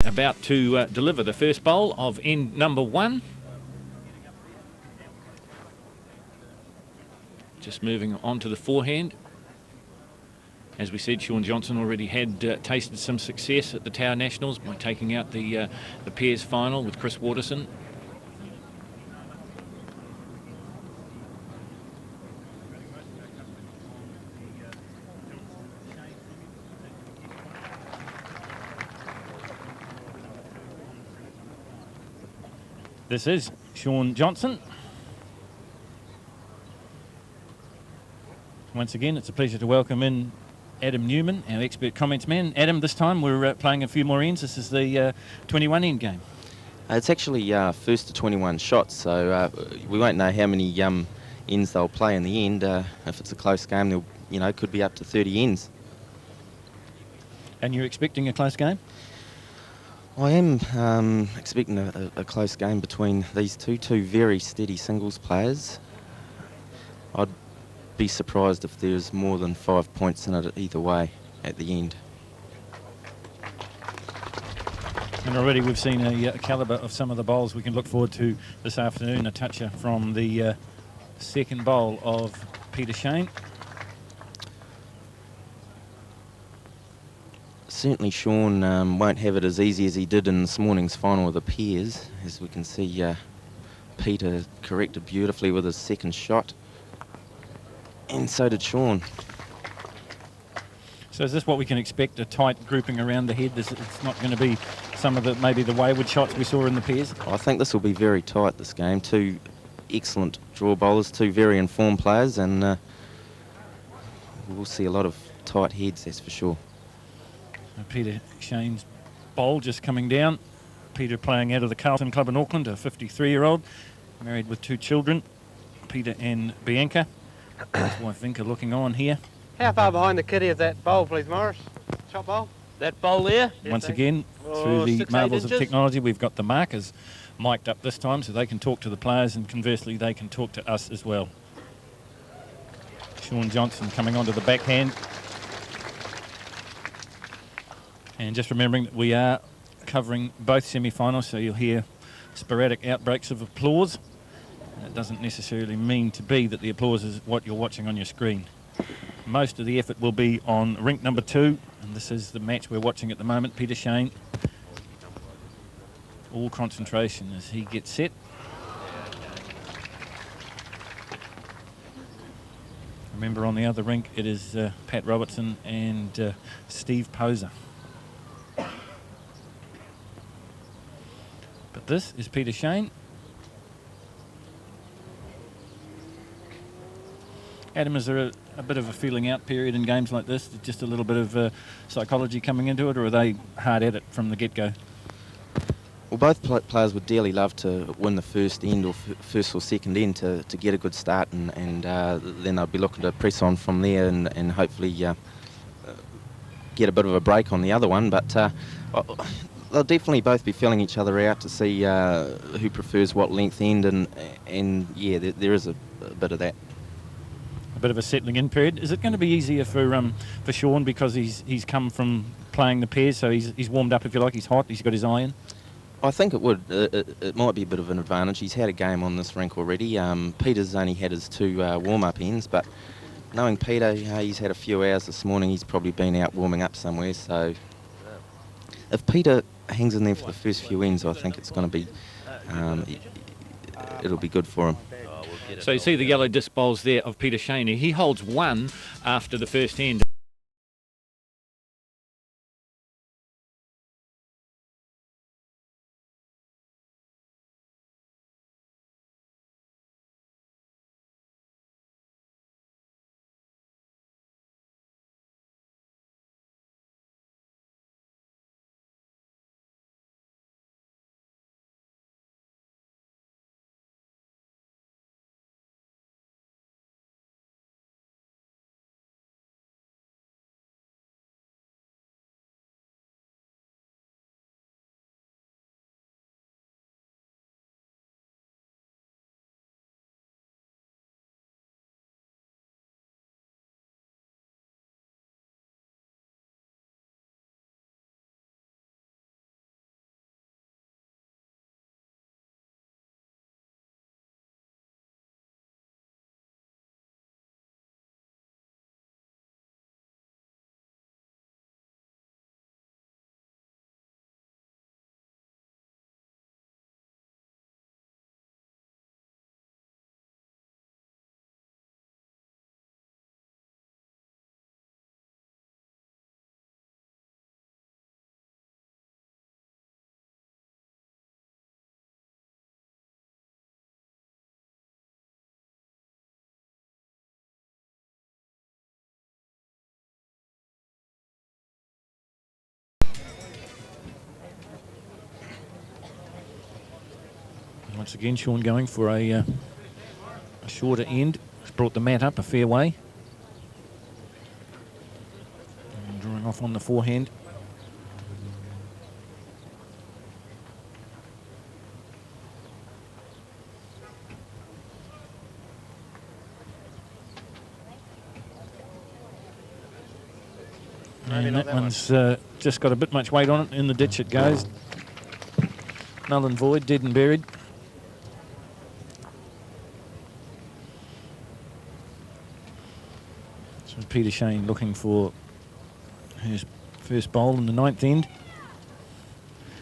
about to deliver the first bowl of end number 1. Just moving on to the forehand. As we said, Shaun Johnson already had tasted some success at the Tower Nationals by taking out the pairs final with Chris Waterson. This is Shaun Johnson. Once again, it's a pleasure to welcome in Adam Newman, our expert comments man. Adam, this time we're playing a few more ends. This is the 21 end game. It's actually first to 21 shots, so we won't know how many ends they'll play in the end. If it's a close game, they'll, could be up to 30 ends. And you're expecting a close game? I am expecting a close game between these two very steady singles players. I'd be surprised if there's more than 5 points in it either way at the end. And already we've seen a calibre of some of the bowls we can look forward to this afternoon. A toucher from the second bowl of Peter Sain. Certainly Shaun won't have it as easy as he did in this morning's final of the pairs. As we can see, Peter corrected beautifully with his second shot. And so did Shaun. So is this what we can expect, a tight grouping around the head? It's not going to be some of the maybe the wayward shots we saw in the pairs? I think this will be very tight, this game. Two excellent draw bowlers, two very informed players, and we'll see a lot of tight heads, that's for sure. Peter Sain's bowl just coming down. Peter playing out of the Carlton Club in Auckland, a 53-year-old, married with 2 children, Peter and Bianca. His wife Vinka looking on here. How far behind the kitty is that bowl, please, Morris? Shot bowl? That bowl there? Once again, through the marvels of technology, we've got the markers mic'd up this time so they can talk to the players, and conversely they can talk to us as well. Shaun Johnson coming onto the backhand. And just remembering that we are covering both semi-finals, so you'll hear sporadic outbreaks of applause. That doesn't necessarily mean to be that the applause is what you're watching on your screen. Most of the effort will be on rink number 2, and this is the match we're watching at the moment. Peter Sain, all concentration as he gets set. Remember, on the other rink it is Pat Robertson and Steve Poser. But this is Peter Sain. Adam, is there a bit of a feeling out period in games like this? Just a little bit of psychology coming into it, or are they hard at it from the get-go? Well, both players would dearly love to win the first end or first or second end to get a good start, and then they'll be looking to press on from there and hopefully get a bit of a break on the other one. But they'll definitely both be feeling each other out to see who prefers what length end, and yeah, there is a bit of that. A bit of a settling in period. Is it going to be easier for Shaun because he's come from playing the pairs, so he's warmed up, if you like, he's hot, he's got his eye in? I think it would. It might be a bit of an advantage. He's had a game on this rink already. Peter's only had his 2 warm-up ends, but knowing Peter, he's had a few hours this morning. He's probably been out warming up somewhere. So if Peter hangs in there for the first few ends, I think it's going to be, it'll be good for him. So you see the yellow disc bowls there of Peter Sain. He holds 1 after the first end. Once again, Sean going for a shorter end. He's brought the mat up a fair way. And drawing off on the forehand. And that one's just got a bit much weight on it. In the ditch it goes. Null and void, dead and buried. So Peter Sain looking for his first bowl in the 9th end.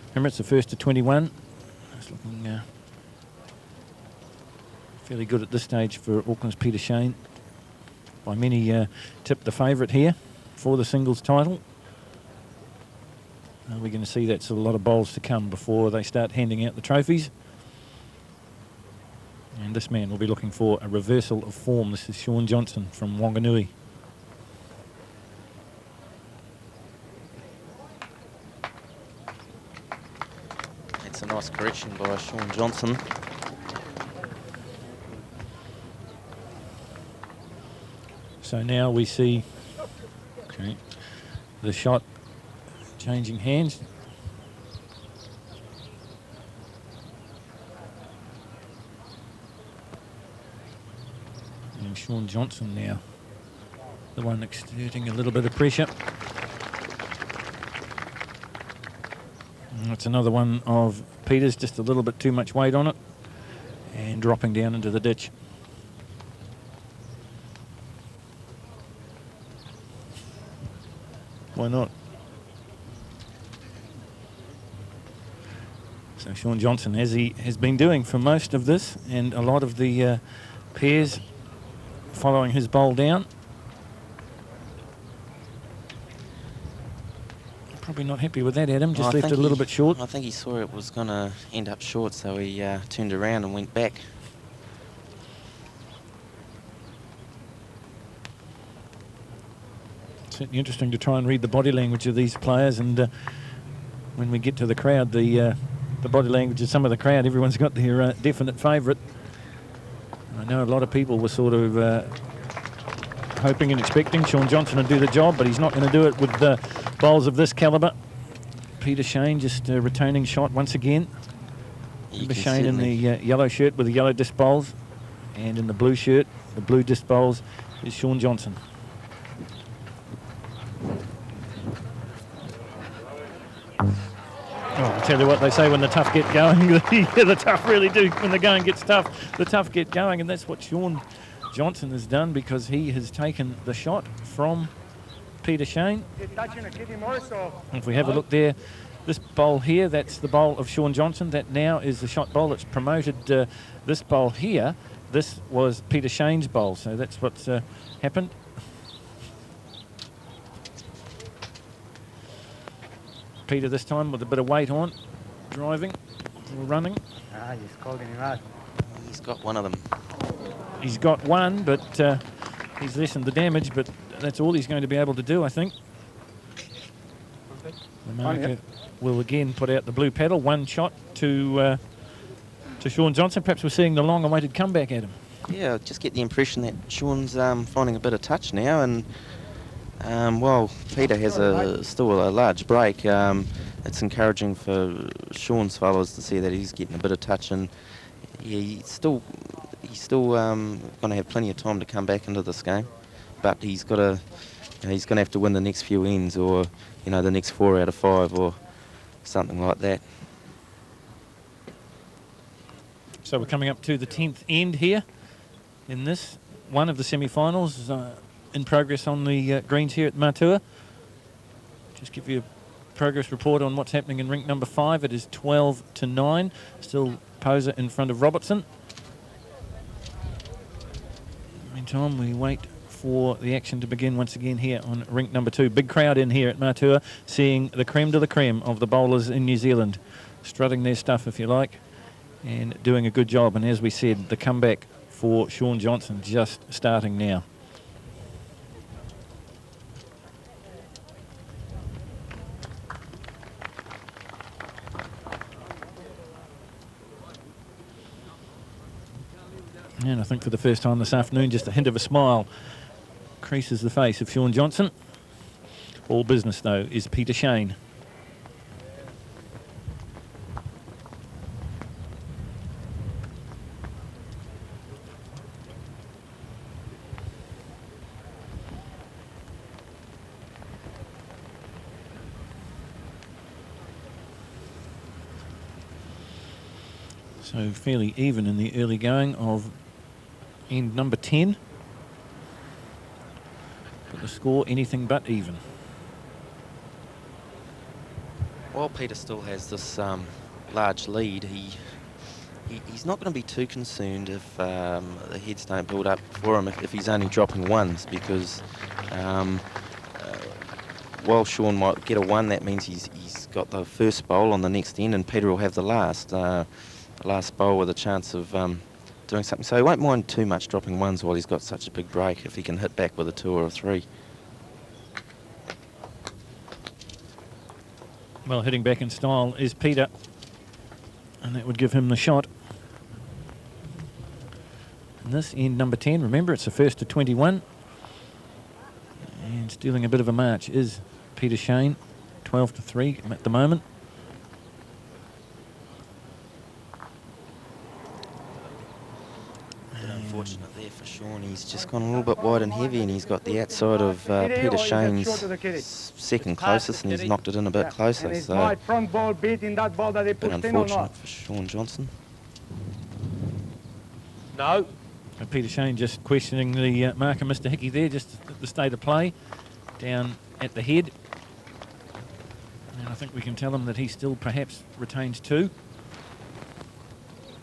Remember, it's the first to 21. It's looking fairly good at this stage for Auckland's Peter Sain. By many tipped the favourite here for the singles title. We're going to see that's a lot of bowls to come before they start handing out the trophies. And this man will be looking for a reversal of form. This is Shaun Johnson from Wanganui. That's a nice correction by Shaun Johnson. So now we see the shot changing hands. And Shaun Johnson now, the one exerting a little bit of pressure. And that's another one of Peter's, just a little bit too much weight on it and dropping down into the ditch. Why not? So Shaun Johnson, as he has been doing for most of this, and a lot of the pairs following his bowl down. Probably not happy with that, Adam. Just left it a little bit short. I think he saw it was going to end up short, so he turned around and went back. Certainly interesting to try and read the body language of these players, and when we get to the crowd, the body language of some of the crowd, everyone's got their definite favourite. I know a lot of people were sort of hoping and expecting Shaun Johnson to do the job, but he's not going to do it with bowls of this calibre. Peter Sain just retaining shot once again. Peter Sain in the yellow shirt with the yellow disc bowls, and in the blue shirt, the blue disc bowls, is Shaun Johnson. Oh, I'll tell you what they say when the tough get going. The tough really do. When the going gets tough, the tough get going. And that's what Shaun Johnson has done, because he has taken the shot from Peter Sain. If we have a look there, this bowl here, that's the bowl of Shaun Johnson. That now is the shot bowl that's promoted. This bowl here, this was Peter Sain's bowl. So that's what's happened. Peter this time with a bit of weight on, driving, running. Ah, he's calling him out. He's got one of them. He's got one, but he's lessened the damage, but that's all he's going to be able to do, I think. The marker will again put out the blue paddle. One shot to Shaun Johnson. Perhaps we're seeing the long-awaited comeback at him. Yeah, I just get the impression that Shaun's finding a bit of touch now, and well, Peter has still a large break. It's encouraging for Shaun's followers to see that he's getting a bit of touch, and yeah, he's still going to have plenty of time to come back into this game, but he's got to he's going to have to win the next few ends, or the next 4 out of 5 or something like that. So we're coming up to the 10th end here in this one of the semi-finals. In progress on the greens here at Matua. Just give you a progress report on what's happening in rink number 5. It is 12-9. Still Poser in front of Robertson. Meantime, we wait for the action to begin once again here on rink number 2. Big crowd in here at Matua, seeing the creme de la creme of the bowlers in New Zealand, strutting their stuff, if you like, and doing a good job. And as we said, the comeback for Shaun Johnson just starting now. And I think for the first time this afternoon, just a hint of a smile creases the face of Shaun Johnson. All business, though, is Peter Sain. So fairly even in the early going of end number 10. But the score anything but even. While Peter still has this large lead, he's not going to be too concerned if the heads don't build up for him if he's only dropping ones, because while Shaun might get a 1, that means he's got the first bowl on the next end, and Peter will have the last bowl with a chance of doing something. So he won't mind too much dropping ones while he's got such a big break, if he can hit back with a 2 or a 3. Well, hitting back in style is Peter, and that would give him the shot. And this end number 10, remember it's the first to 21. And stealing a bit of a march is Peter Sain, 12 to 3 at the moment. Unfortunate there for Shaun. He's just gone a little bit wide and heavy, and he's got the outside of Peter Sain's second closest, and he's knocked it in a bit closer. So a bit unfortunate for Shaun Johnson. No. And Peter Sain just questioning the marker, Mr. Hickey, there, just at the state of play down at the head. And I think we can tell him that he still perhaps retains 2.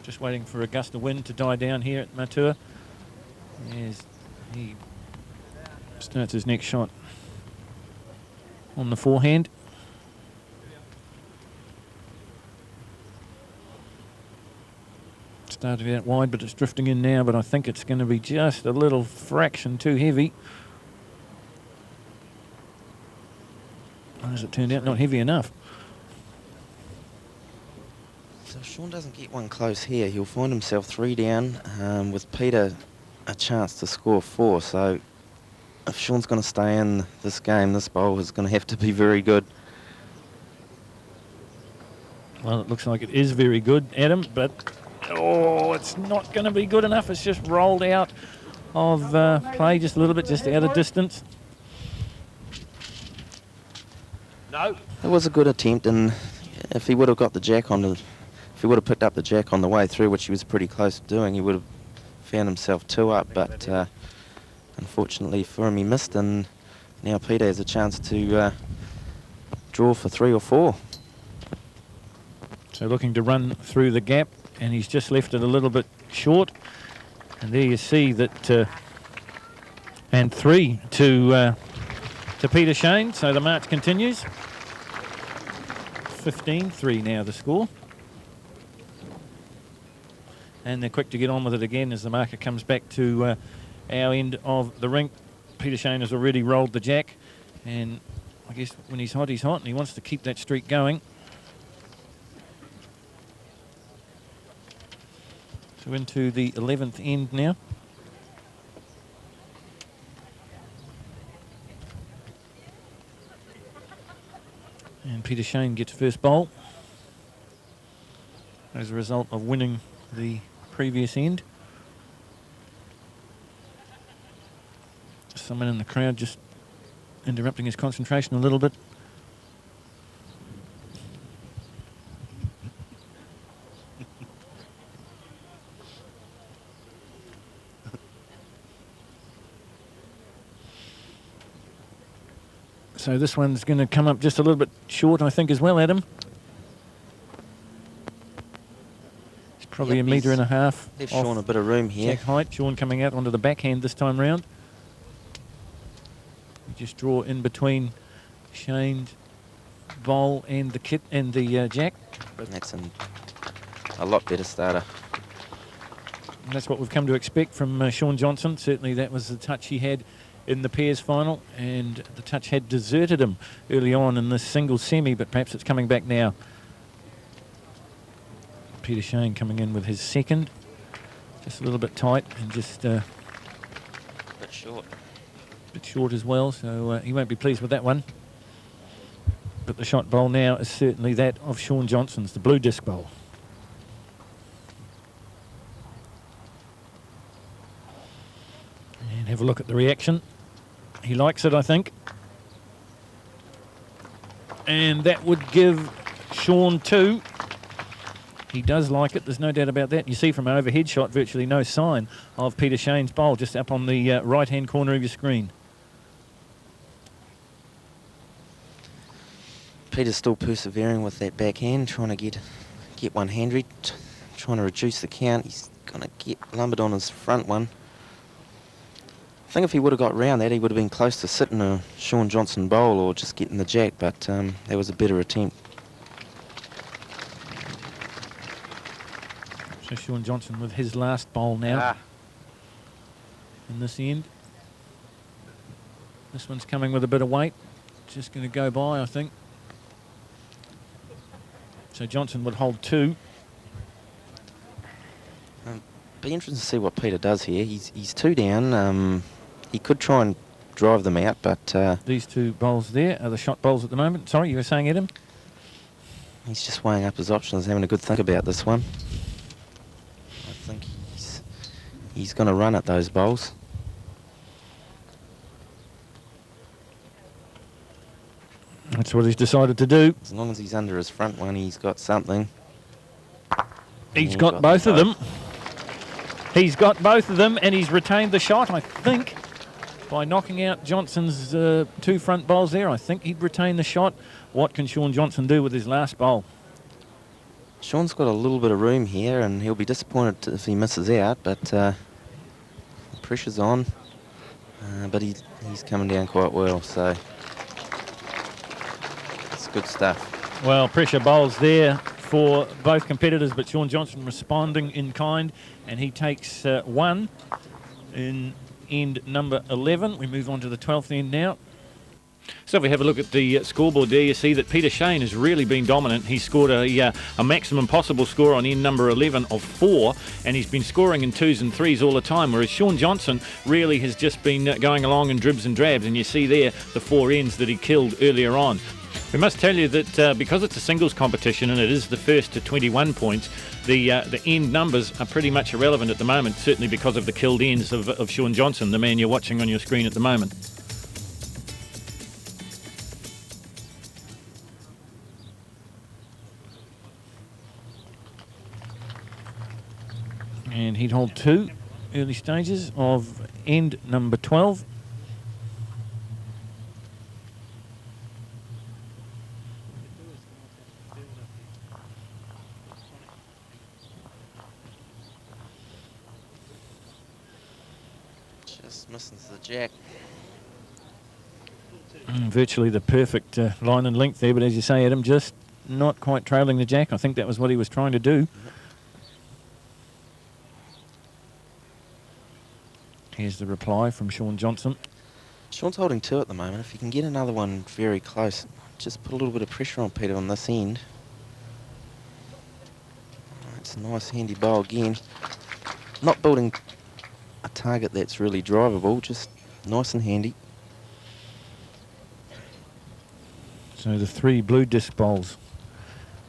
Just waiting for a gust of wind to die down here at Matua. As he starts his next shot on the forehand. Started out wide, but it's drifting in now, but I think it's going to be just a little fraction too heavy. As it turned out, not heavy enough. So if Shaun doesn't get one close here, he'll find himself 3 down, with Peter a chance to score 4. So if Shaun's going to stay in this game, this bowl is going to have to be very good. Well, it looks like it is very good, Adam, but oh, it's not going to be good enough. It's just rolled out of play just a little bit, just out of distance. No. It was a good attempt, and if he would have got the jack on the, if he would have picked up the jack on the way through, which he was pretty close to doing, he would have found himself 2 up. But unfortunately for him, he missed, and now Peter has a chance to draw for 3 or 4. So looking to run through the gap, and he's just left it a little bit short. And there you see that, and 3 to Peter Sain. So the march continues. 15-3 now the score. And they're quick to get on with it again as the marker comes back to our end of the rink. Peter Sain has already rolled the jack, and I guess when he's hot, and he wants to keep that streak going. So into the 11th end now. And Peter Sain gets first bowl as a result of winning the previous end. Someone in the crowd just interrupting his concentration a little bit. So this one's going to come up just a little bit short, I think, as well, Adam. It's probably a metre and a half. Leave Shaun a bit of room here. Jack height. Shaun coming out onto the backhand this time round. Just draw in between Sain's bowl and the kit and the jack. But that's a lot better starter. And that's what we've come to expect from Shaun Johnson. Certainly that was the touch he had in the pairs final, and the touch had deserted him early on in this single semi, but perhaps it's coming back now. Peter Sain coming in with his second. Just a little bit tight and just Bit short. bit short as well, so he won't be pleased with that one. But the shot bowl now is certainly that of Shaun Johnson's, the blue disc bowl. And have a look at the reaction. He likes it, I think. And that would give Shaun 2. He does like it, there's no doubt about that. You see from an overhead shot virtually no sign of Peter Shane's bowl, just up on the right-hand corner of your screen. Peter's still persevering with that backhand, trying to get one-hand read, trying to reduce the count. He's going to get lumbered on his front one. I think if he would have got round that, he would have been close to sitting a Shaun Johnson bowl or just getting the jack, but that was a better attempt. So Shaun Johnson with his last bowl now in this end. This one's coming with a bit of weight. Just going to go by, I think. So Johnson would hold 2. Be interesting to see what Peter does here. He's 2 down. He could try and drive them out, but... These 2 bowls there are the shot bowls at the moment. Sorry, you were saying, Adam? He's just weighing up his options, having a good think about this one. I think he's going to run at those bowls. That's what he's decided to do. As long as he's under his front one, he's got something. He's got both of them. He's got both of them, and he's retained the shot, I think, by knocking out Johnson's 2 front bowls there. I think he'd retain the shot. What can Shaun Johnson do with his last bowl? Shaun's got a little bit of room here, and he'll be disappointed if he misses out, but the pressure's on. But he's coming down quite well, so it's good stuff. Well, pressure bowls there for both competitors, but Shaun Johnson responding in kind, and he takes 1 in end number 11. We move on to the 12th end now. So if we have a look at the scoreboard there, you see that Peter Shane has really been dominant. He scored a maximum possible score on end number 11 of 4, and he's been scoring in 2s and 3s all the time, whereas Shaun Johnson really has just been going along in dribs and drabs, and you see there the 4 ends that he killed earlier on. We must tell you that because it's a singles competition and it is the first to 21 points, the end numbers are pretty much irrelevant at the moment, certainly because of the killed ends of Shaun Johnson, the man you're watching on your screen at the moment. And he'd hold 2 early stages of end number 12. Just missing the jack. Virtually the perfect line and length there, but as you say, Adam, just not quite trailing the jack. I think that was what he was trying to do. Here's the reply from Shaun Johnson. Shaun's holding 2 at the moment. If he can get another one very close, just put a little bit of pressure on Peter on this end. It's a nice handy bowl again. Not building a target that's really drivable, just nice and handy. So the 3 blue disc bowls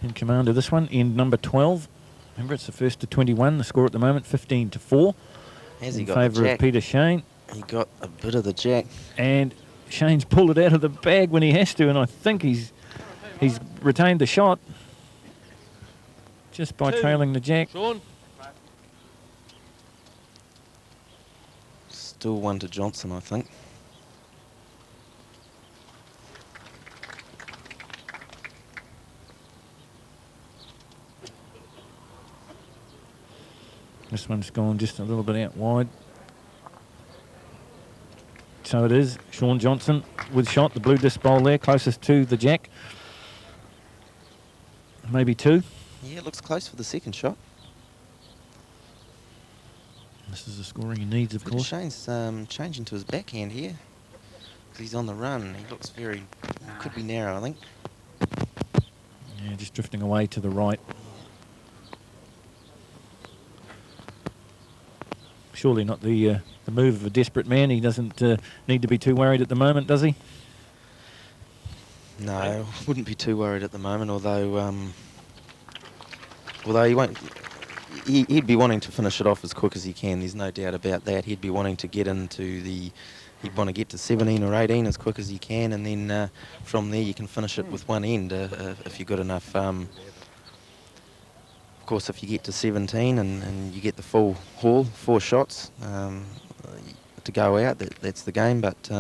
in command of this one, end number 12. Remember, it's the first to 21. The score at the moment, 15-4. Has he in got the favour of jack? Peter Shane. He got a bit of the jack. And Shane's pulled it out of the bag when he has to, and I think he's retained the shot just by trailing the jack. Shaun. Still 1 to Johnson, I think. This one's gone just a little bit out wide. So it is Shaun Johnson with shot, the blue disc bowl there, closest to the jack. Maybe 2. Yeah, it looks close for the second shot. This is the scoring he needs, of course. Shane's changing to his backhand here. Because he's on the run. He looks very... could be narrow, I think. Yeah, just drifting away to the right. surely not the move of a desperate man. He doesn't need to be too worried at the moment, does he? No, wouldn't be too worried at the moment, although he won't. He'd be wanting to finish it off as quick as he can. There's no doubt about that. He'd be wanting to get into the. He'd want to get to 17 or 18 as quick as he can, and then from there you can finish it with one end if you're good enough. Of course, if you get to 17 and you get the full haul, 4 shots to go out, that's the game. But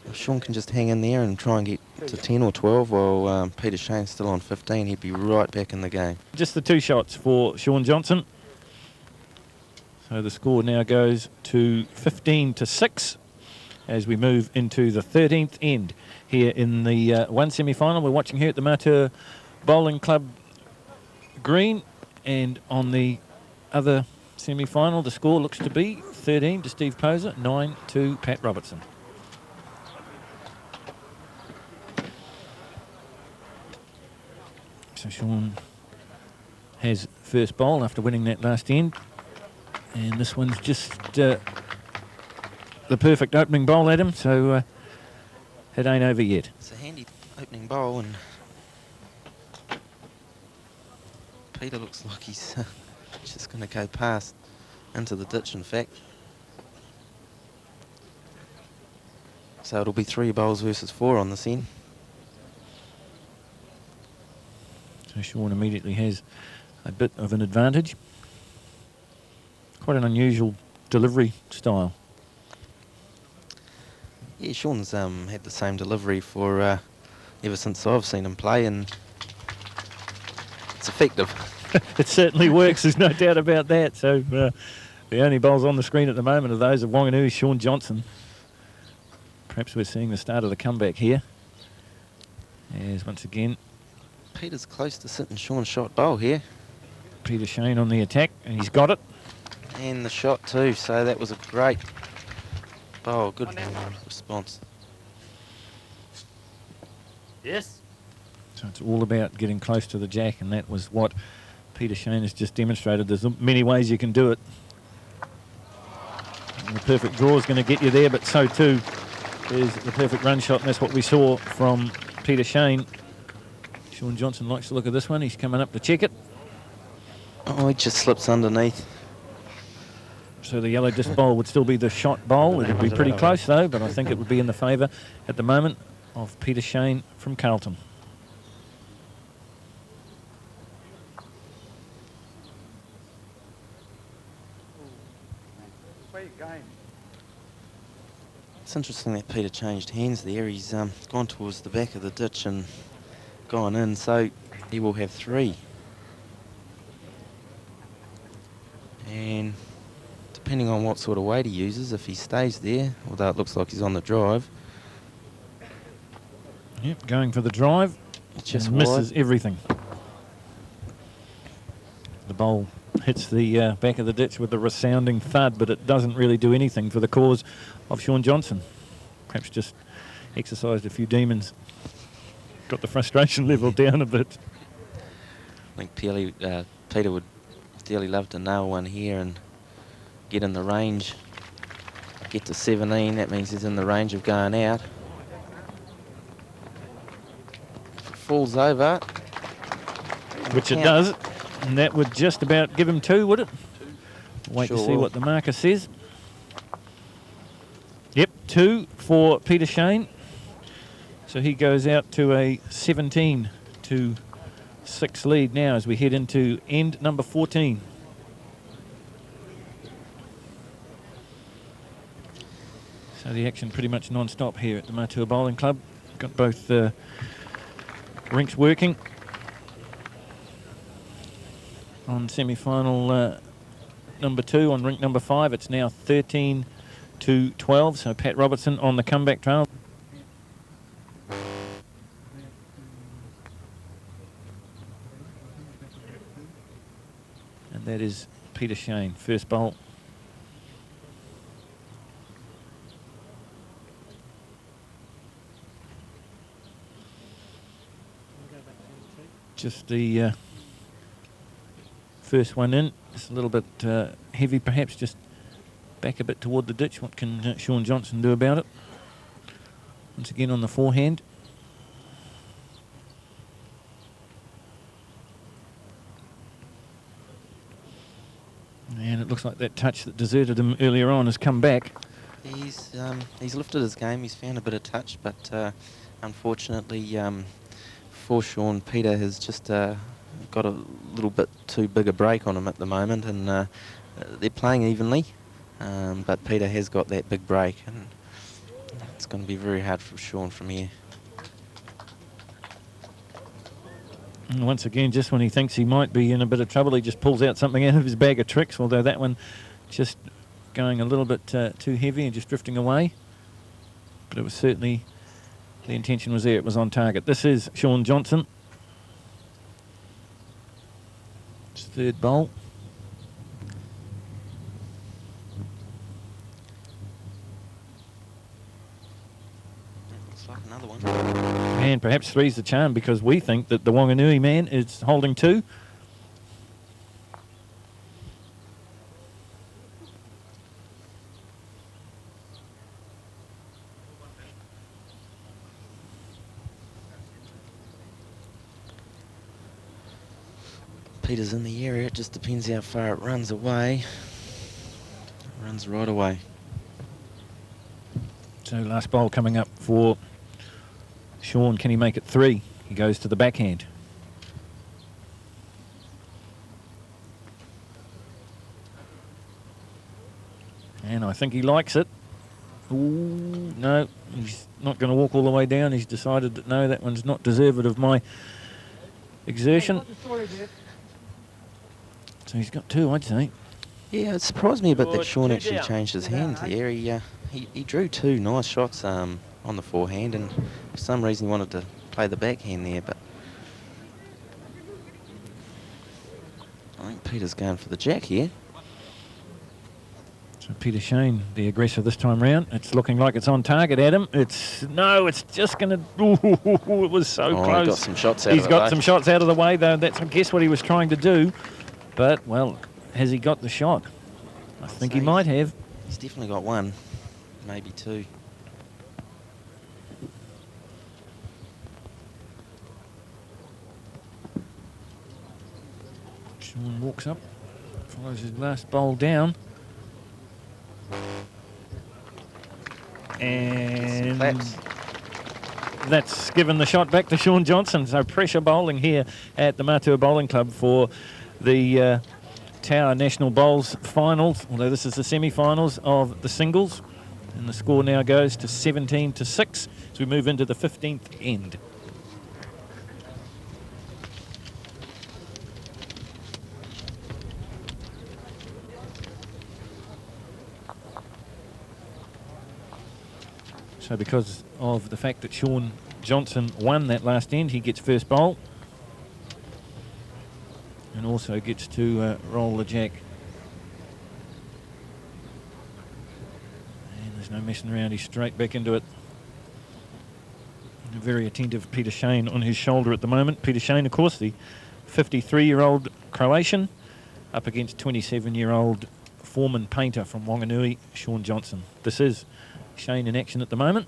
if Sean can just hang in there and try and get to 10 or 12 while Peter Shane's still on 15, he'd be right back in the game. Just the 2 shots for Sean Johnson. So the score now goes to 15-6 as we move into the 13th end here in the one semi-final. We're watching here at the Matua Bowling Club green, and on the other semi-final the score looks to be 13 to Steve Poser, 9 to Pat Robertson. So Sean has first bowl after winning that last end. And this one's just the perfect opening bowl at him, so it ain't over yet. It's a handy opening bowl, and Peter looks like he's just going to go past into the ditch, in fact. So it'll be 3 bowls versus 4 on this end. So Sean immediately has a bit of an advantage. Quite an unusual delivery style. Yeah, Sean's had the same delivery for ever since I've seen him play, and it's effective. It certainly works, there's no doubt about that. So the only bowls on the screen at the moment are those of Wanganui, Sean Johnson. Perhaps we're seeing the start of the comeback here. As once again, Peter's close to sitting Sean's shot bowl here. Peter Shane on the attack, and he's got it. And the shot too, so that was a great bowl, good response. Yes. So it's all about getting close to the jack, and that was what Peter Shane has just demonstrated. There's many ways you can do it. And the perfect draw is going to get you there, but so too is the perfect run shot, and that's what we saw from Peter Shane. Sean Johnson likes to look at this one. He's coming up to check it. Oh, he just slips underneath. So the yellow disc bowl would still be the shot bowl. It would be pretty close though, but I think it would be in the favour at the moment of Peter Shane from Carlton. Where you going? It's interesting that Peter changed hands there. He's gone towards the back of the ditch and gone in, so he will have 3. And depending on what sort of weight he uses, if he stays there, although it looks like he's on the drive. Yep, going for the drive. Just misses wide. everything. The bowl hits the back of the ditch with a resounding thud, but it doesn't really do anything for the cause of Sean Johnson. Perhaps just exercised a few demons. Got the frustration level down a bit. I think Peter would dearly love to nail one here and get in the range. Get to 17, that means he's in the range of going out. If it falls over, Which it does, and that would just about give him 2, would it? Wait Sure to see will. what the marker says. Yep, 2 for Peter Shane. So he goes out to a 17-6 lead now as we head into end number 14. So the action pretty much non-stop here at the Matua Bowling Club. Got both rinks working. On semi-final number 2, on rink number 5, it's now 13-12. So Pat Robertson on the comeback trail. And that is Peter Shane, first bowl. Just the first one in. Just a little bit heavy, perhaps. Just back a bit toward the ditch. What can Shaun Johnson do about it? Once again on the forehand. And it looks like that touch that deserted him earlier on has come back. He's lifted his game. He's found a bit of touch, but unfortunately, for Shaun, Peter has just got a little bit too big a break on him at the moment, and they're playing evenly, but Peter has got that big break, and it's going to be very hard for Shaun from here. And once again, just when he thinks he might be in a bit of trouble, he just pulls out something out of his bag of tricks, although that one just going a little bit too heavy and just drifting away. But it was certainly, the intention was there, it was on target. This is Shaun Johnson. His third bowl. Looks like another one. And perhaps three's the charm, because we think that the Wanganui man is holding two. Peter's in the area. It just depends how far it runs away. It runs right away. So last bowl coming up for Shaun. Can he make it three? He goes to the backhand. And I think he likes it. Ooh, no, he's not going to walk all the way down. He's decided that no, that one's not deserved of my exertion. So he's got two, I'd say. Yeah, it surprised me a bit that Good. Shaun Two actually down. changed his Two down, hand there. He drew two nice shots on the forehand, and for some reason he wanted to play the backhand there, but I think Peter's going for the jack here. So Peter Sain, the aggressor this time round. It's looking like it's on target, Adam. It's just going to... Ooh, it was so close. He got some shots out He's of got it, some though. shots out of the way, though. That's, I guess, what he was trying to do. But, well, has he got the shot? I think he might have. He's definitely got one, maybe two. Shaun walks up, follows his last bowl down. And that's given the shot back to Shaun Johnson. So pressure bowling here at the Matua Bowling Club for the Tower National Bowls finals, although this is the semi-finals of the singles. And the score now goes to 17-6 as we move into the 15th end. So because of the fact that Shaun Johnson won that last end, he gets first bowl. And also gets to roll the jack. And there's no messing around, he's straight back into it. And a very attentive Peter Sain on his shoulder at the moment. Peter Sain, of course, the 53-year-old Croatian, up against 27-year-old foreman painter from Wanganui, Shaun Johnson. This is Sain in action at the moment.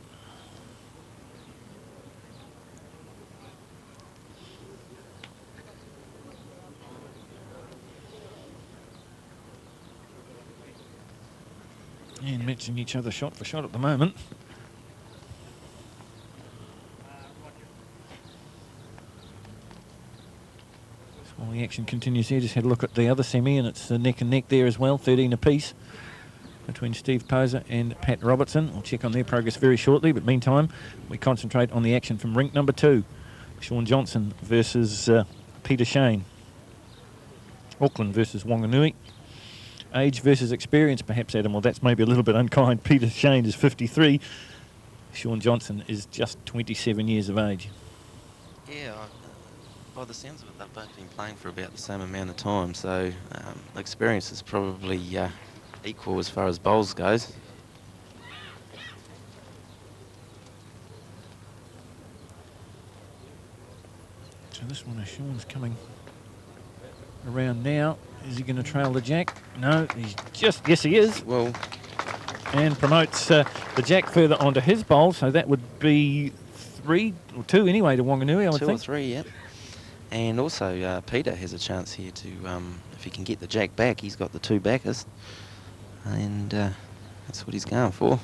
And matching each other shot for shot at the moment. So while the action continues here, just had a look at the other semi, and it's neck and neck there as well, 13 apiece between Steve Poser and Pat Robertson. We'll check on their progress very shortly, but meantime, we concentrate on the action from rink number 2. Shaun Johnson versus Peter Sain. Auckland versus Wanganui. Age versus experience, perhaps, Adam. Well, that's maybe a little bit unkind. Peter Sain is 53. Shaun Johnson is just 27 years of age. Yeah, by the sounds of it, they've both been playing for about the same amount of time, so experience is probably equal as far as bowls goes. So this one is Shaun's coming around now, Is he going to trail the jack? No, he's just, yes he is. Well, And promotes the jack further onto his bowl, so that would be 3 or 2 anyway to Wanganui, I would 2 think. or 3, yeah. And also Peter has a chance here to, if he can get the jack back, he's got the 2 backers. And that's what he's going for.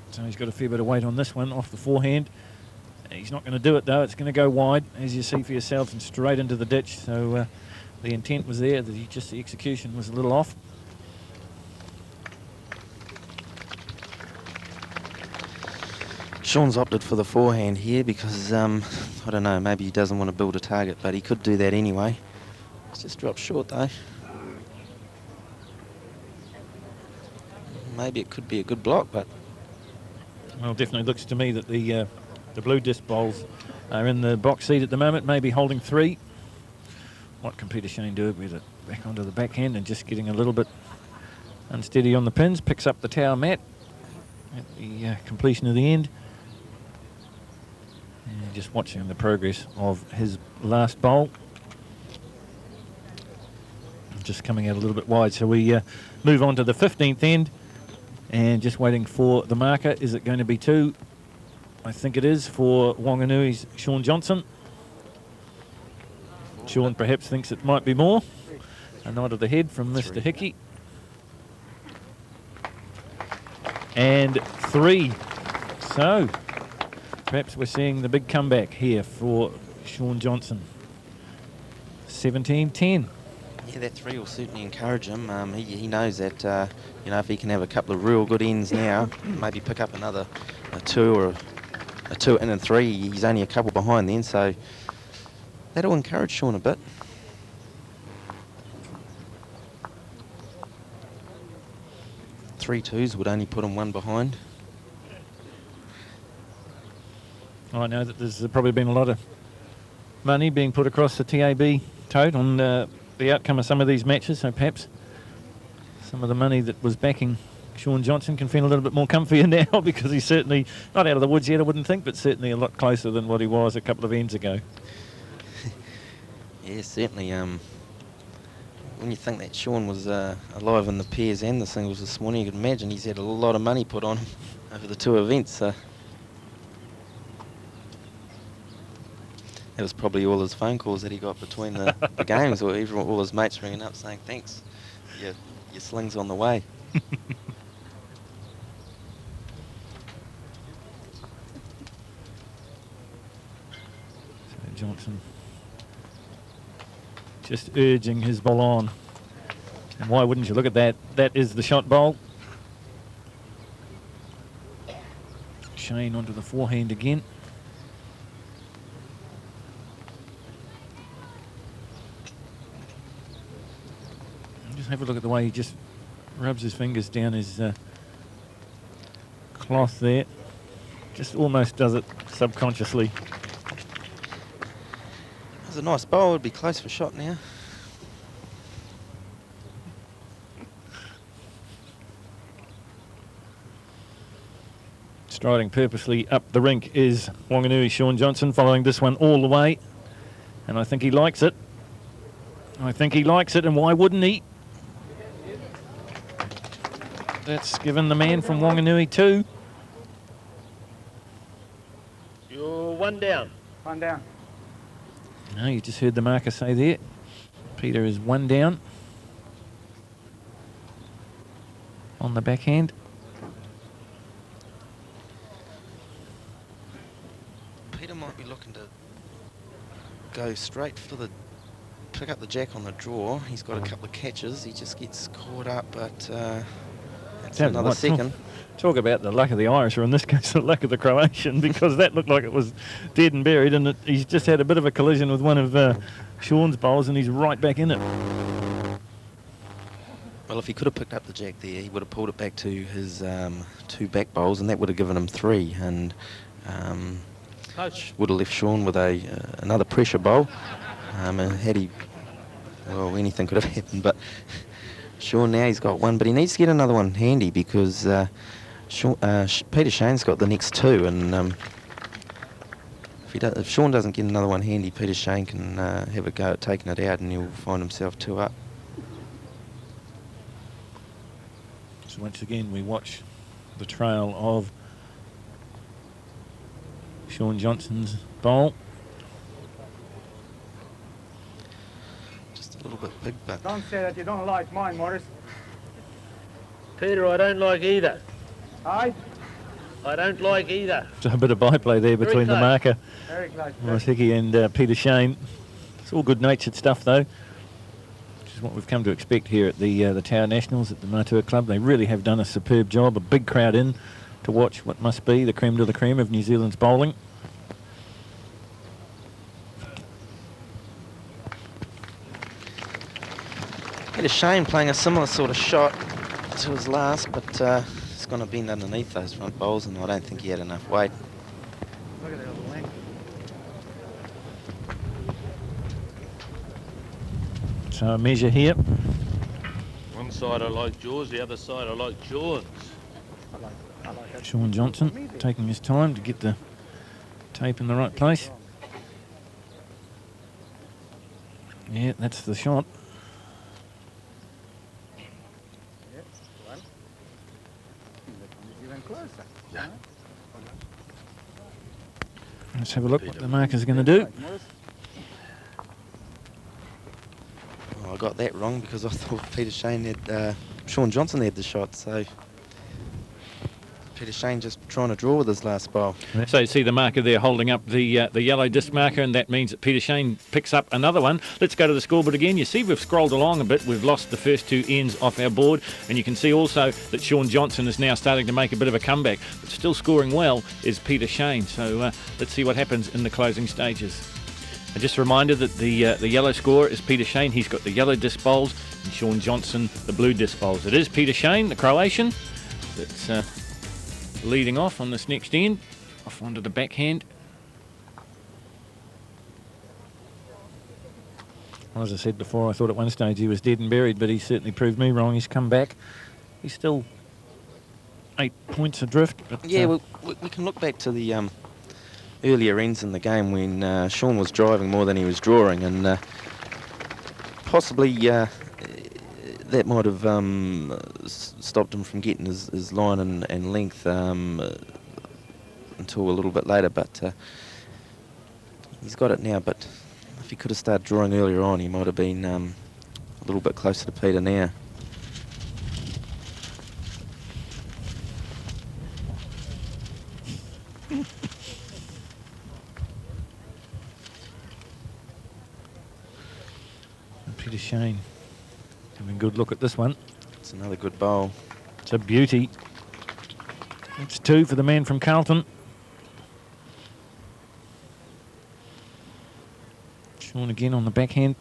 So he's got a fair bit of weight on this one, off the forehand. He's not going to do it though, it's going to go wide, as you see for yourselves, and straight into the ditch. So the intent was there, just the execution was a little off. Sean's opted for the forehand here because, I don't know, maybe he doesn't want to build a target, but he could do that anyway. It's just dropped short though. Maybe it could be a good block, but... Well, it definitely looks to me that the blue disc bowls are in the box seat at the moment, maybe holding 3. What can Peter Shane do with it? Back onto the backhand and just getting a little bit unsteady on the pins. Picks up the tower mat at the completion of the end. And just watching the progress of his last bowl. Just coming out a little bit wide. So we move on to the 15th end. And just waiting for the marker. Is it going to be 2? I think it is for Wanganui's Sean Johnson. Sean perhaps thinks it might be more. A nod of the head from Mr. Hickey. And 3. So perhaps we're seeing the big comeback here for Sean Johnson. 17-10. Yeah, that 3 will certainly encourage him. He knows that, you know, if he can have a couple of real good ends now, maybe pick up another 2 or a 2 in and 3, he's only a couple behind then, so that'll encourage Sean a bit. Three 2s would only put him 1 behind. I know that there's probably been a lot of money being put across the TAB tote on the outcome of some of these matches, so perhaps some of the money that was backing Sean Johnson can feel a little bit more comfier now, because he's certainly not out of the woods yet, I wouldn't think, but certainly a lot closer than what he was a couple of ends ago. Yeah, certainly. When you think that Sean was alive in the pairs and the singles this morning, you could imagine he's had a lot of money put on him over the 2 events. That was probably all his phone calls that he got between the games, or even all his mates ringing up saying, thanks, your sling's on the way. So Johnson just urging his ball on. And why wouldn't you look at that? That is the shot bowl. Shane onto the forehand again. Just have a look at the way he just rubs his fingers down his cloth there. Just almost does it subconsciously. It's a nice bowl, it'd be close for shot now. Striding purposely up the rink is Wanganui Sean Johnson, following this one all the way. And I think he likes it. I think he likes it, and why wouldn't he? That's given the man from Wanganui 2. You're 1 down. 1 down. No, you just heard the marker say there. Peter is 1 down on the backhand. Peter might be looking to go straight for the pick up the jack on the draw. He's got a couple of catches. He just gets caught up, but that's another second. Talk about the luck of the Irish, or in this case the luck of the Croatian, because that looked like it was dead and buried, and he's just had a bit of a collision with one of Sean's bowls, and he's right back in it. Well, if he could have picked up the jack there, he would have pulled it back to his 2 back bowls, and that would have given him 3, and would have left Sean with another pressure bowl. And had he, well, anything could have happened, but Sean now he's got 1, but he needs to get another one handy, because Peter Shane's got the next 2, and if Sean doesn't get another one handy, Peter Shane can have a go at taking it out, and he'll find himself 2 up. So once again, we watch the trail of Shaun Johnson's bowl. Just a little bit big, but... Don't say that you don't like mine, Morris. Peter, I don't like either. Aye? I don't like either. So a bit of byplay there between the marker, Very close. Morris Hickey, and Peter Sain. It's all good-natured stuff, though, which is what we've come to expect here at the Tower Nationals at the Matua Club. They really have done a superb job. A big crowd in to watch what must be the creme de la creme of New Zealand's bowling. Peter Sain playing a similar sort of shot to his last, but it's going to bend underneath those front bowls, and I don't think he had enough weight. Look at that little length. So a measure here. One side I like Jaws, the other side I like Jaws. I like that. Shaun Johnson taking his time to get the tape in the right place. Yeah, that's the shot. Yes, one. Even closer. Yeah. Let's have a look what the marker's going to do. Oh, I got that wrong because I thought Peter Sain had... Shaun Johnson had the shot, so... Peter Sain just trying to draw with his last bowl. So you see the marker there holding up the yellow disc marker, and that means that Peter Sain picks up another one. Let's go to the scoreboard again. You see we've scrolled along a bit. We've lost the first two ends off our board, and you can see also that Shaun Johnson is now starting to make a bit of a comeback, but still scoring well is Peter Sain. So let's see what happens in the closing stages. And just a reminder that the yellow scorer is Peter Sain. He's got the yellow disc bowls, and Shaun Johnson the blue disc bowls. It is Peter Sain, the Croatian, that's leading off on this next end, off onto the backhand. Well, as I said before, I thought at one stage he was dead and buried, but he certainly proved me wrong. He's come back. He's still 8 points adrift. But, Yeah, we can look back to the earlier ends in the game when Shaun was driving more than he was drawing, and possibly that might have stopped him from getting his line and length until a little bit later, but he's got it now. But if he could have started drawing earlier on, he might have been a little bit closer to Peter now. Peter Sain having a good look at this one. It's another good bowl. It's a beauty. It's two for the man from Carlton. Shaun again on the backhand.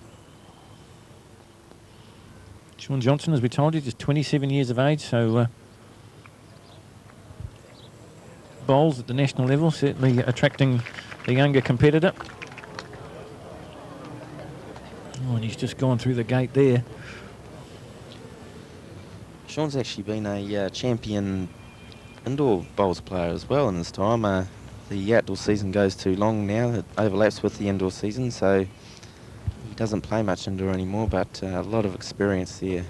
Shaun Johnson, as we told you, just 27 years of age, so bowls at the national level, certainly attracting the younger competitor. Oh, and he's just gone through the gate there. Shaun's actually been a champion indoor bowls player as well in his time. The outdoor season goes too long now. It overlaps with the indoor season, so he doesn't play much indoor anymore, but a lot of experience there.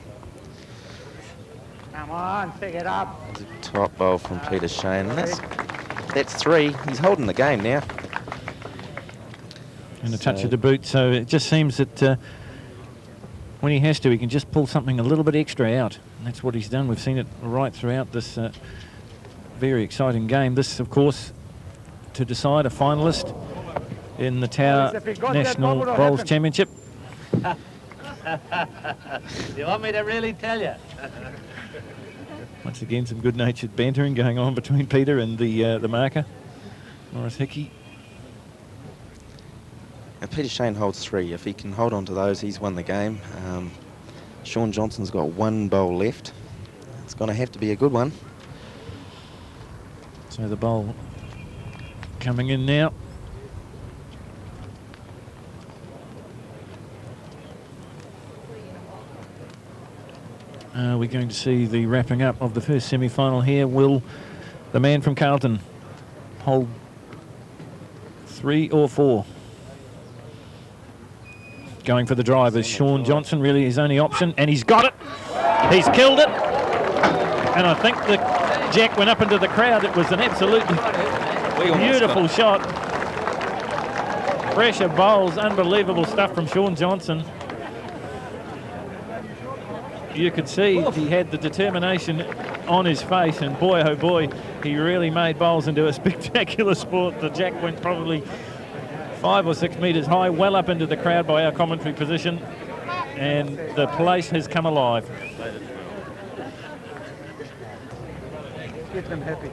Come on, pick it up. There's a top bowl from Peter Sain, and that's three. He's holding the game now. And a touch of the boot, so it just seems that when he has to, he can just pull something a little bit extra out. And that's what he's done. We've seen it right throughout this very exciting game. This, of course, to decide a finalist in the Tower National Bowls Championship. You want me to really tell you? Once again, some good-natured bantering going on between Peter and the marker, Morris Hickey. And Peter Sain holds three. If he can hold on to those, he's won the game. Shaun Johnson's got one bowl left. It's going to have to be a good one. So the bowl coming in now. We're going to see the wrapping up of the first semi-final here. Will the man from Carlton hold 3 or 4? Going for the drive is Shaun Johnson, really his only option, and he's got it. He's killed it. And I think the jack went up into the crowd. It was an absolutely beautiful shot. Pressure bowls, unbelievable stuff from Shaun Johnson. You could see he had the determination on his face, and boy, oh boy, he really made bowls into a spectacular sport. The jack went probably 5 or 6 metres high, well up into the crowd by our commentary position, and the place has come alive. Get them happy.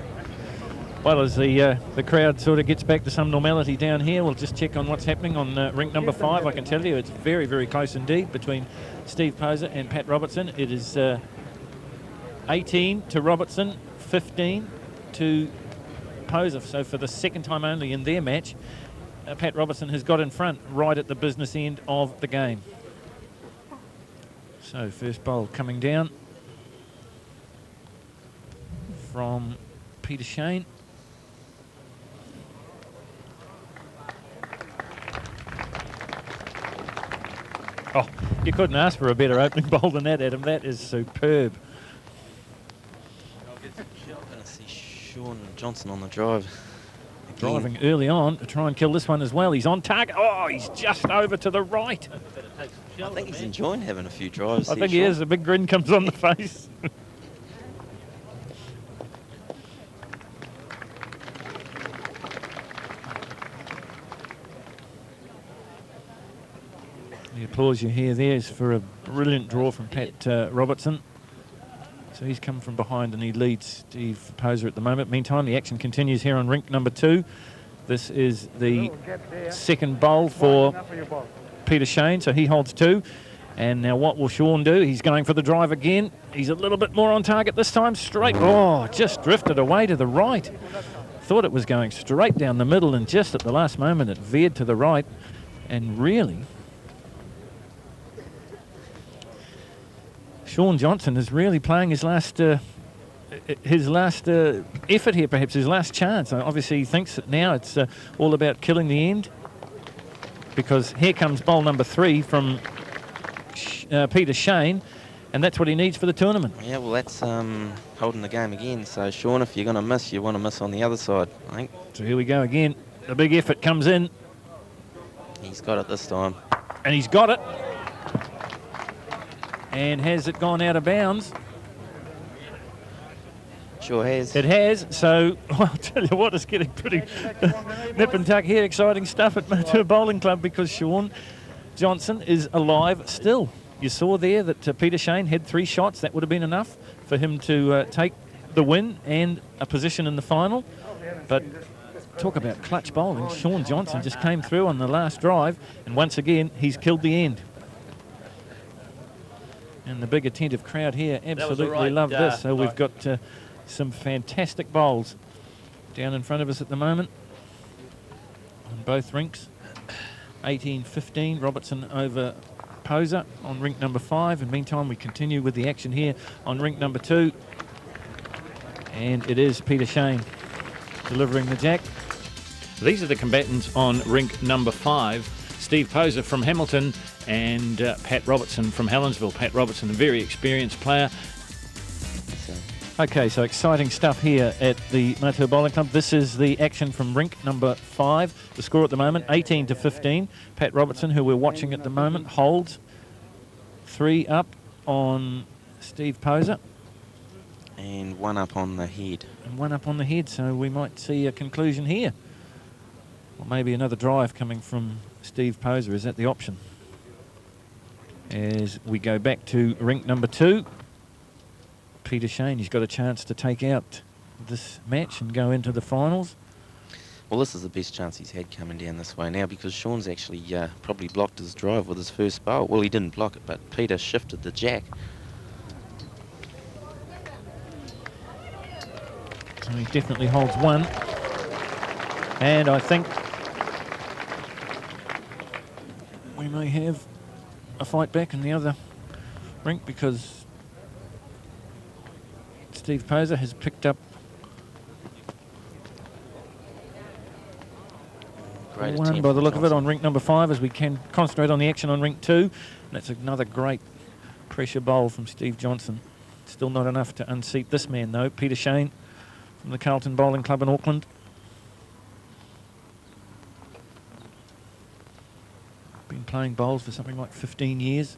Well, as the crowd sort of gets back to some normality down here, we'll just check on what's happening on rink number 5. I can tell you it's very, very close indeed between Steve Poser and Pat Robertson. It is 18 to Robertson, 15 to Poser. So for the second time only in their match, Pat Robertson has got in front right at the business end of the game. So first bowl coming down from Peter Sain. Oh, you couldn't ask for a better opening bowl than that, Adam. That is superb. I'm going to see Shaun Johnson on the drive. Again. Driving early on to try and kill this one as well. He's on target. Oh, he's just over to the right. I think he's enjoying having a few drives. I think he is. A big grin comes on the face. The applause you hear there is for a brilliant draw from Pat Robertson. So he's come from behind and he leads Steve Poser at the moment. Meantime, the action continues here on rink number 2. This is the second bowl for Peter Sain, so he holds 2. And now what will Shaun do? He's going for the drive again. He's a little bit more on target this time. Straight. Oh, just drifted away to the right. Thought it was going straight down the middle, and just at the last moment it veered to the right. And really, Shaun Johnson is really playing his last effort here, perhaps his last chance. Obviously he thinks that now it's all about killing the end, because here comes bowl number 3 from Peter Sain, and that's what he needs for the tournament. Yeah, well, that's holding the game again. So, Shaun, if you're going to miss, you want to miss on the other side, I think. So here we go again. The big effort comes in. He's got it this time. And he's got it. And has it gone out of bounds? Sure has. It has. So, well, I'll tell you what, it's getting pretty nip and tuck here. Exciting stuff at Matua Bowling Club, because Shaun Johnson is alive still. You saw there that Peter Sain had 3 shots. That would have been enough for him to take the win and a position in the final. But talk about clutch bowling. Shaun Johnson just came through on the last drive, and once again, he's killed the end. And the big attentive crowd here absolutely love this. So we've got some fantastic bowls down in front of us at the moment on both rinks. 18-15, Robertson over Poser on rink number 5. And meantime, we continue with the action here on rink number 2. And it is Peter Sain delivering the jack. These are the combatants on rink number 5. Steve Poser from Hamilton and Pat Robertson from Helensville. Pat Robertson, a very experienced player. Okay, so exciting stuff here at the Matua Bowling Club. This is the action from rink number 5. The score at the moment, 18-15. Pat Robertson, who we're watching at the moment, holds 3 up on Steve Poser. And 1 up on the head. And 1 up on the head, so we might see a conclusion here. Or maybe another drive coming from Steve Poser. Is that the option? As we go back to rink number 2, Peter Sain, he's got a chance to take out this match and go into the finals. Well, this is the best chance he's had coming down this way now, because Shaun's actually probably blocked his drive with his first bowl. Well, he didn't block it, but Peter shifted the jack. So he definitely holds 1. And I think we may have a fight back in the other rink, because Steve Poser has picked up Great 1 by the look of it on rink number 5, as we can concentrate on the action on rink 2. And that's another great pressure bowl from Steve Johnson. Still not enough to unseat this man, though. Peter Sain from the Carlton Bowling Club in Auckland. Been playing bowls for something like 15 years.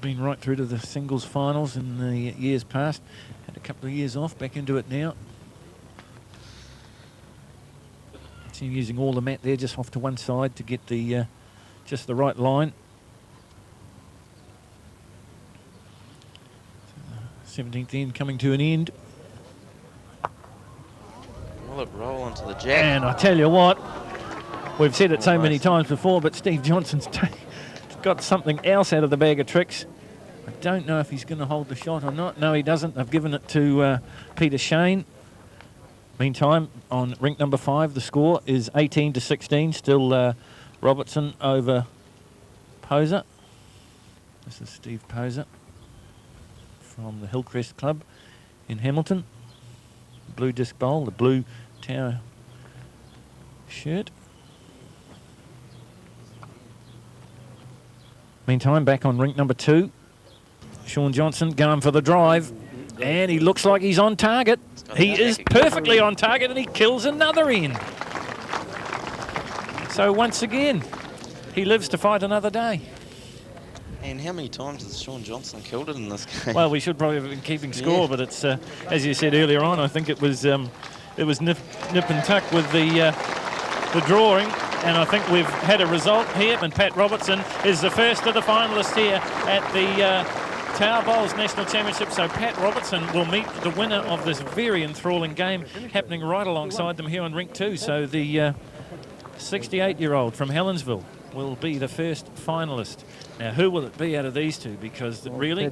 Been right through to the singles finals in the years past. Had a couple of years off, back into it now. See him using all the mat there, just off to one side to get the just the right line. 17th end coming to an end. Will it roll onto the jack? And I tell you what, we've said it so many times before, but Steve Johnson's got something else out of the bag of tricks. I don't know if he's going to hold the shot or not. No, he doesn't. I've given it to Peter Sain. Meantime, on rink number 5, the score is 18-16. Still Robertson over Poser. This is Steve Poser from the Hillcrest Club in Hamilton. Blue disc bowl, the blue tower shirt. Meantime, back on rink number 2, Shaun Johnson going for the drive, and he looks like he's on target. He is perfectly on target, and he kills another end. So once again, he lives to fight another day. And how many times has Shaun Johnson killed it in this game? Well, we should probably have been keeping score, but it's as you said earlier on, I think it was nip and tuck with the drawing, and I think we've had a result here. And Pat Robertson is the first of the finalists here at the Tower Bowls National Championship. So Pat Robertson will meet the winner of this very enthralling game happening right alongside them here on rink 2. So the 68-year-old from Helensville will be the first finalist. Now, who will it be out of these two? Because really,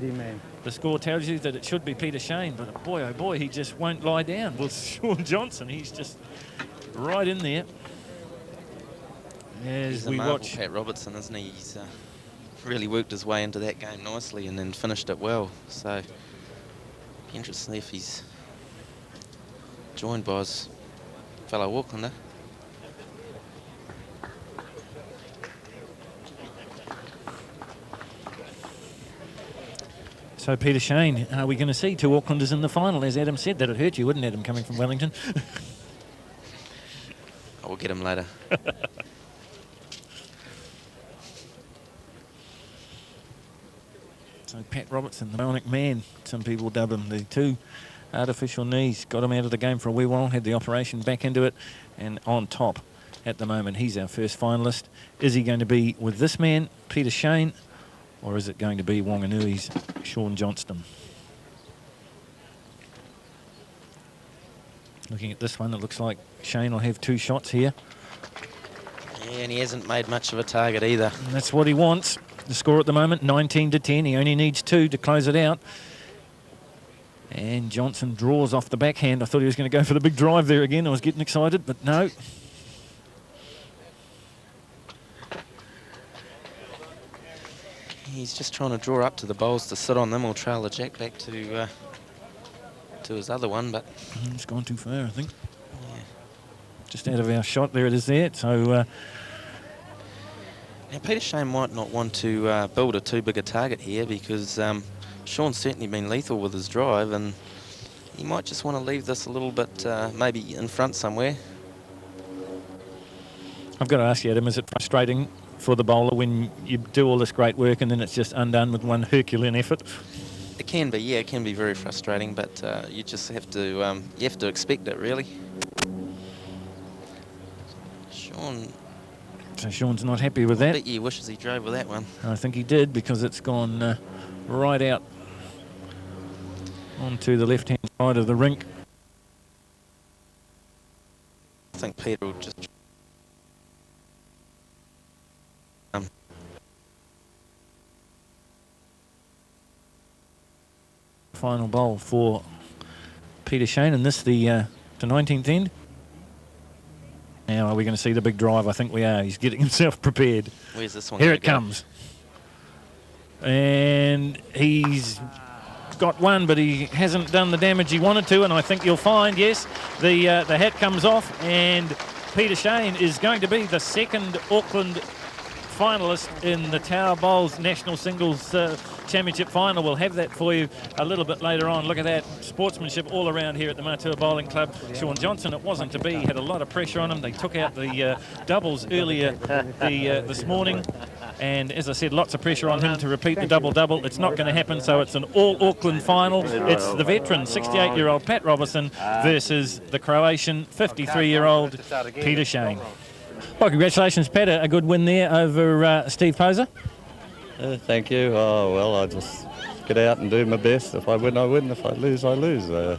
the score tells you that it should be Peter Sain, but boy, oh boy, he just won't lie down. Well, Shaun Johnson, he's just right in there. As we watch Pat Robertson, isn't he? He's really worked his way into that game nicely and then finished it well. So, be interesting if he's joined by his fellow Aucklander. So Peter Sain, are we going to see 2 Aucklanders in the final? As Adam said, that'd hurt you, wouldn't it, Adam, coming from Wellington? We'll get him later. So Pat Robertson, the bionic man, some people dub him, the 2 artificial knees, got him out of the game for a wee while, had the operation back into it, and on top at the moment. He's our first finalist. Is he going to be with this man, Peter Sain, or is it going to be Wanganui's Shaun Johnston? Looking at this one, it looks like Sain will have 2 shots here. Yeah, and he hasn't made much of a target either. And that's what he wants. The score at the moment, 19-10. He only needs 2 to close it out. And Johnson draws off the backhand. I thought he was going to go for the big drive there again. I was getting excited, but no. He's just trying to draw up to the bowls to sit on them or trail the jack back to his other one, but it's gone too far, I think. Yeah. Just out of our shot, there it is there. So now Peter Sain might not want to build a too big a target here because Shaun's certainly been lethal with his drive, and he might just want to leave this a little bit maybe in front somewhere. I've got to ask you, Adam, is it frustrating for the bowler when you do all this great work and then it's just undone with one Herculean effort? It can be, yeah, it can be very frustrating, but you just have to expect it, really. Shaun. So Shaun's not happy with that. I bet he wishes he drove with that one. I think he did, because it's gone right out onto the left-hand side of the rink. I think Peter will just... Final bowl for Peter Sain, and this the 19th end. Now, are we going to see the big drive? I think we are. He's getting himself prepared. Where's this one? Here it comes. And he's got one, but he hasn't done the damage he wanted to, and I think you'll find, yes, the hat comes off, and Peter Sain is going to be the second Auckland finalist in the Tower Bowls National Singles Championship final. We'll have that for you a little bit later on. Look at that sportsmanship all around here at the Matua Bowling Club. Sean Johnson, it wasn't to be, had a lot of pressure on him. They took out the doubles earlier this morning. And as I said, lots of pressure on him to repeat the double-double. It's not going to happen, so it's an all-Auckland final. It's the veteran, 68-year-old Pat Robertson versus the Croatian, 53-year-old Petar Sain. Well, congratulations, Pat. A good win there over Steve Poser. Thank you. Oh, well, I just get out and do my best. If I win, I win. If I lose, I lose. A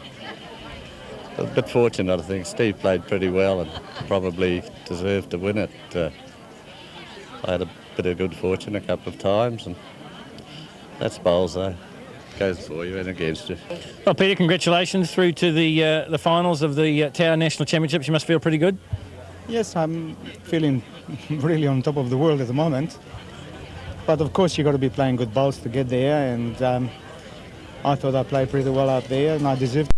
bit fortunate, I think. Steve played pretty well and probably deserved to win it. I had a bit of good fortune a couple of times, and that's bowls, though. Goes for you and against you. Well, Peter, congratulations through to the finals of the Tower National Championships. You must feel pretty good. Yes, I'm feeling really on top of the world at the moment. But of course, you've got to be playing good bowls to get there, and I thought I played pretty well out there, and I deserved